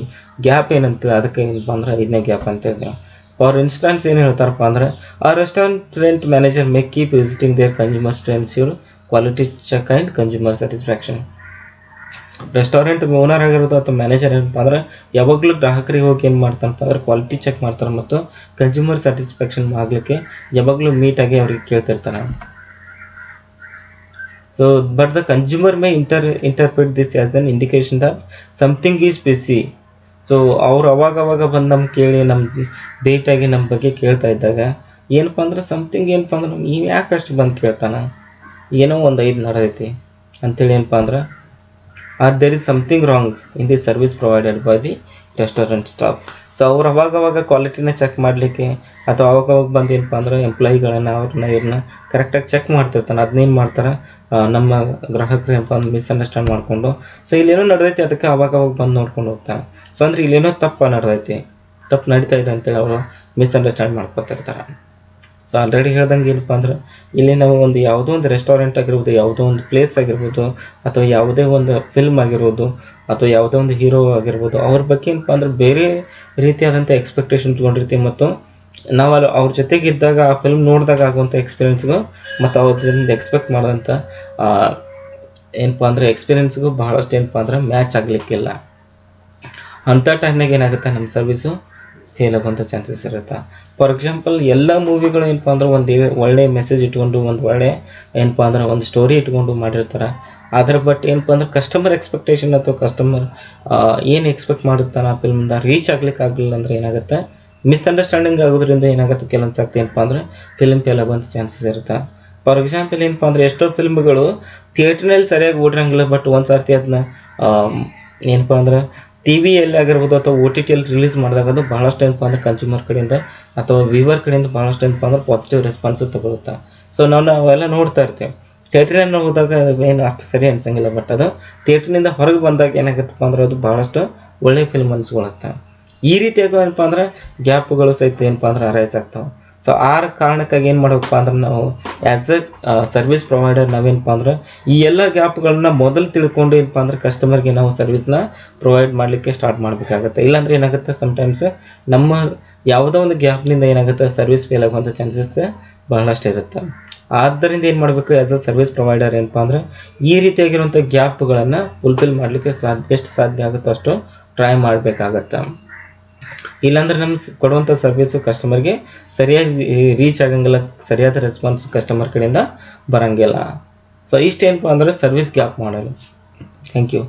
ಗ್ಯಾಪ್ ಏನಂತ ಅದಕ್ಕೆ ಏನಪ್ಪ ಅಂದ್ರೆ ಇದನ್ನೇ ಗ್ಯಾಪ್ ಅಂತ ಇದ್ದೀವಿ. ಫಾರ್ ಇನ್ಸ್ಟೆನ್ಸ್ ಏನು ಹೇಳ್ತಾರಪ್ಪ ಅಂದ್ರೆ ಆ restaurant manager may keep visiting their consumers to ensure quality check and consumer satisfaction. Restaurant owner ಆಗಿರೋದು ಅಥವಾ ಮ್ಯಾನೇಜರ್ ಏನಪ್ಪ ಅಂದ್ರೆ ಯಾವಾಗಲೂ ಗ್ರಾಹಕರಿಗೆ ಹೋಗಿ ಏನು ಮಾಡ್ತಾನಪ್ಪ ಅಂದ್ರೆ ಕ್ವಾಲಿಟಿ ಚೆಕ್ ಮಾಡ್ತಾರೆ ಮತ್ತು ಕನ್ಸ್ಯೂಮರ್ ಸ್ಯಾಟಿಸ್ಫ್ಯಾಕ್ಷನ್ ಆಗಲಿಕ್ಕೆ ಯಾವಾಗಲೂ ನೀಟಾಗಿ ಅವ್ರಿಗೆ ಕೇಳ್ತಿರ್ತಾನೆ. So but the consumer may interpret this as an indication that something is busy. So ಅವ್ರು ಅವಾಗ ಬಂದು ನಮ್ಗೆ ಕೇಳಿ ನಮ್ಮ ಭೇಟಿಯಾಗಿ ನಮ್ಮ ಬಗ್ಗೆ ಕೇಳ್ತಾ ಇದ್ದಾಗ ಏನಪ್ಪ ಅಂದ್ರೆ ಸಮಥಿಂಗ್ ಏನಪ್ಪ ಅಂದ್ರೆ ಇವು ಯಾಕೆ ಅಷ್ಟು ಬಂದು ಕೇಳ್ತಾನೆ, ಏನೋ ಒಂದು ಐದು ನಡೆದೈತಿ ಅಂತೇಳಿ ಏನಪ್ಪ ಅಂದ್ರೆ there is something wrong in the service provided by the restaurant staff. So ಅವ್ರು ಅವಾಗ ಕ್ವಾಲಿಟಿನ ಚೆಕ್ ಮಾಡಲಿಕ್ಕೆ ಅಥವಾ ಅವಾಗ ಬಂದು ಏನಪ್ಪ ಅಂದ್ರೆ ಎಂಪ್ಲಾಯಿಗಳನ್ನ ಇವ್ರನ್ನ ಕರೆಕ್ಟಾಗಿ ಚೆಕ್ ಮಾಡ್ತಿರ್ತಾನೆ. ಅದನ್ನೇನು ಮಾಡ್ತಾರೆ ನಮ್ಮ ಗ್ರಾಹಕರು ಏನಪ್ಪ ಅಂದ್ರೆ ಮಿಸ್ಅಂಡರ್ಸ್ಟ್ಯಾಂಡ್ ಮಾಡಿಕೊಂಡು ಸೊ ಇಲ್ಲೇನೋ ನಡೆದೈತಿ ಅದಕ್ಕೆ ಅವಾಗ ಬಂದು ನೋಡ್ಕೊಂಡು ಹೋಗ್ತಾನೆ. ಸೊ ಅಂದ್ರೆ ಇಲ್ಲೇನೋ ತಪ್ಪ ನಡೆದೈತಿ ತಪ್ಪು ನಡೀತಾ ಇದೆ ಅಂತೇಳಿ ಅವರು ಮಿಸ್ಅಂಡರ್ಸ್ಟ್ಯಾಂಡ್ ಮಾಡ್ಕೊತಿರ್ತಾರೆ. ಸೊ ಆಲ್ರೆಡಿ ಹೇಳ್ದಂಗೆ ಏನಪ್ಪ ಅಂದ್ರೆ ಇಲ್ಲಿ ನಾವು ಒಂದು ಯಾವುದೋ ಒಂದು ರೆಸ್ಟೋರೆಂಟ್ ಆಗಿರ್ಬೋದು, ಯಾವುದೋ ಒಂದು ಪ್ಲೇಸ್ ಆಗಿರ್ಬೋದು, ಅಥವಾ ಯಾವುದೇ ಒಂದು ಫಿಲ್ಮ್ ಆಗಿರ್ಬೋದು, ಅಥವಾ ಯಾವುದೋ ಒಂದು ಹೀರೋ ಆಗಿರ್ಬೋದು, ಅವ್ರ ಬಗ್ಗೆ ಏನಪ್ಪ ಅಂದ್ರೆ ಬೇರೆ ರೀತಿಯಾದಂಥ ಎಕ್ಸ್ಪೆಕ್ಟೇಷನ್ ತೊಗೊಂಡಿರ್ತೀವಿ. ಮತ್ತು ನಾವು ಅಲ್ಲಿ ಅವ್ರ ಜೊತೆಗೆ ಇದ್ದಾಗ ಆ ಫಿಲ್ಮ್ ನೋಡಿದಾಗ ಆಗುವಂಥ ಎಕ್ಸ್ಪೀರಿಯೆನ್ಸ್ಗೂ ಮತ್ತು ಅವ್ರಿಂದ ಎಕ್ಸ್ಪೆಕ್ಟ್ ಮಾಡೋದಂಥ ಏನಪ್ಪ ಅಂದರೆ ಎಕ್ಸ್ಪೀರಿಯೆನ್ಸ್ಗೂ ಬಹಳಷ್ಟು ಏನಪ್ಪ ಅಂದ್ರೆ ಮ್ಯಾಚ್ ಆಗಲಿಕ್ಕಿಲ್ಲ. ಅಂಥ ಟೈಮ್ನಾಗ ಏನಾಗುತ್ತೆ, ನಮ್ಮ ಸರ್ವಿಸು ಫೇಲ್ ಆಗುವಂಥ ಚಾನ್ಸಸ್ ಇರುತ್ತೆ. ಫಾರ್ ಎಕ್ಸಾಂಪಲ್ ಎಲ್ಲ ಮೂವಿಗಳು ಏನಪ್ಪ ಅಂದ್ರೆ ಒಂದು ಒಳ್ಳೆ ಮೆಸೇಜ್ ಇಟ್ಕೊಂಡು, ಒಂದು ಒಳ್ಳೆ ಏನಪ್ಪ ಅಂದ್ರೆ ಒಂದು ಸ್ಟೋರಿ ಇಟ್ಕೊಂಡು ಮಾಡಿರ್ತಾರೆ. ಆದರೆ ಬಟ್ ಏನಪ್ಪ ಅಂದ್ರೆ ಕಸ್ಟಮರ್ ಎಕ್ಸ್ಪೆಕ್ಟೇಷನ್ ಅಥವಾ ಕಸ್ಟಮರ್ ಏನು ಎಕ್ಸ್ಪೆಕ್ಟ್ ಮಾಡುತ್ತಾನೆ ಆ ಫಿಲ್ಮಿಂದ ರೀಚ್ ಆಗ್ಲಿಕ್ಕೆ ಆಗಲಿಲ್ಲ ಅಂದರೆ ಏನಾಗುತ್ತೆ, ಮಿಸ್ಅಂಡರ್ಸ್ಟ್ಯಾಂಡಿಂಗ್ ಆಗೋದ್ರಿಂದ ಏನಾಗುತ್ತೆ, ಕೆಲವೊಂದು ಸರ್ತಿ ಏನಪ್ಪ ಅಂದ್ರೆ ಫಿಲ್ಮ್ ಫೇಲ್ ಆಗುವಂಥ ಚಾನ್ಸಸ್ ಇರುತ್ತೆ. ಫಾರ್ ಎಕ್ಸಾಂಪಲ್ ಏನಪ್ಪ ಅಂದ್ರೆ ಎಷ್ಟೋ ಫಿಲ್ಮ್ಗಳು ಥಿಯೇಟ್ರ್ನಲ್ಲಿ ಸರಿಯಾಗಿ ಓಡಿರಂಗಿಲ್ಲ, ಬಟ್ ಒಂದು ಸರ್ತಿ ಅದನ್ನ ಏನಪ್ಪ ಅಂದ್ರೆ ಟಿ ವಿಯಲ್ಲಿ ಆಗಿರ್ಬೋದು ಅಥವಾ ಒ ಟಿ ಟಿಯಲ್ಲಿ ರಿಲೀಸ್ ಮಾಡಿದಾಗ ಅದು ಭಾಳಷ್ಟು ಏನಪ್ಪ ಅಂದ್ರೆ ಕನ್ಸ್ಯೂಮರ್ ಕಡೆಯಿಂದ ಅಥವಾ ವ್ಯೂವರ್ ಕಡೆಯಿಂದ ಭಾಳಷ್ಟು ಏನಪ್ಪ ಅಂದ್ರೆ ಪಾಸಿಟಿವ್ ರೆಸ್ಪಾನ್ಸು ತಗೊಳುತ್ತೆ. ಸೊ ನಾವು ಅವೆಲ್ಲ ನೋಡ್ತಾ ಇರ್ತೀವಿ. ಥಿಯೇಟ್ರಿನಲ್ಲಿ ಹೋದಾಗ ಏನು ಅಷ್ಟು ಸರಿ ಅನ್ಸಂಗಿಲ್ಲ, ಬಟ್ ಅದು ಥಿಯೇಟ್ರಿನಿಂದ ಹೊರಗೆ ಬಂದಾಗ ಏನಾಗುತ್ತಪ್ಪ ಅಂದ್ರೆ ಅದು ಭಾಳಷ್ಟು ಒಳ್ಳೆಯ ಫಿಲ್ಮ್ ಅನ್ಸ್ಕೊಳುತ್ತೆ. ಈ ರೀತಿಯಾಗಿ ಏನಪ್ಪ ಅಂದ್ರೆ ಗ್ಯಾಪ್ಗಳು ಸಹಿತ ಏನಪ್ಪ ಅಂದ್ರೆ ಅರೈಸ್ ಆಗ್ತಾವೆ. ಸೊ ಆ ಕಾರಣಕ್ಕಾಗಿ ಏನು ಮಾಡಬೇಕಪ್ಪ ಅಂದ್ರೆ ನಾವು ಆ್ಯಸ್ ಎ ಸರ್ವಿಸ್ ಪ್ರೊವೈಡರ್ ನಾವೇನಪ್ಪ ಅಂದ್ರೆ ಈ ಎಲ್ಲ ಗ್ಯಾಪ್ಗಳನ್ನ ಮೊದಲು ತಿಳ್ಕೊಂಡು ಏನಪ್ಪ ಅಂದ್ರೆ ಕಸ್ಟಮರ್ಗೆ ನಾವು ಸರ್ವಿಸ್ನ ಪ್ರೊವೈಡ್ ಮಾಡಲಿಕ್ಕೆ ಸ್ಟಾರ್ಟ್ ಮಾಡಬೇಕಾಗತ್ತೆ. ಇಲ್ಲಾಂದರೆ ಏನಾಗುತ್ತೆ, ಸಮ್ಟೈಮ್ಸ್ ನಮ್ಮ ಯಾವುದೋ ಒಂದು ಗ್ಯಾಪ್ನಿಂದ ಏನಾಗುತ್ತೆ ಸರ್ವಿಸ್ ಫೇಲ್ ಆಗುವಂಥ ಚಾನ್ಸಸ್ ಬಹಳಷ್ಟು ಇರುತ್ತೆ. ಆದ್ದರಿಂದ ಏನು ಮಾಡಬೇಕು, ಆ್ಯಸ್ ಎ ಸರ್ವಿಸ್ ಪ್ರೊವೈಡರ್ ಏನಪ್ಪ ಅಂದ್ರೆ ಈ ರೀತಿಯಾಗಿರುವಂಥ ಗ್ಯಾಪ್ಗಳನ್ನು ಫುಲ್ಫಿಲ್ ಮಾಡಲಿಕ್ಕೆ ಎಷ್ಟು ಸಾಧ್ಯ ಆಗುತ್ತೋ ಅಷ್ಟು ಟ್ರೈ ಮಾಡಬೇಕಾಗತ್ತೆ. ಇಲ್ಲಾಂದ್ರೆ ನಮ್ಮ ಕೊಡುವಂಥ ಸರ್ವಿಸು ಕಸ್ಟಮರ್ಗೆ ಸರಿಯಾಗಿ ರೀಚ್ ಆಗಂಗಿಲ್ಲ, ಸರಿಯಾದ ರೆಸ್ಪಾನ್ಸ್ ಕಸ್ಟಮರ್ ಕಡೆಯಿಂದ ಬರೋಂಗಿಲ್ಲ. ಸೊ ಇಷ್ಟೇನಪ್ಪ ಅಂದರೆ ಸರ್ವಿಸ್ ಗ್ಯಾಪ್ ಮಾಡಲು. Thank you.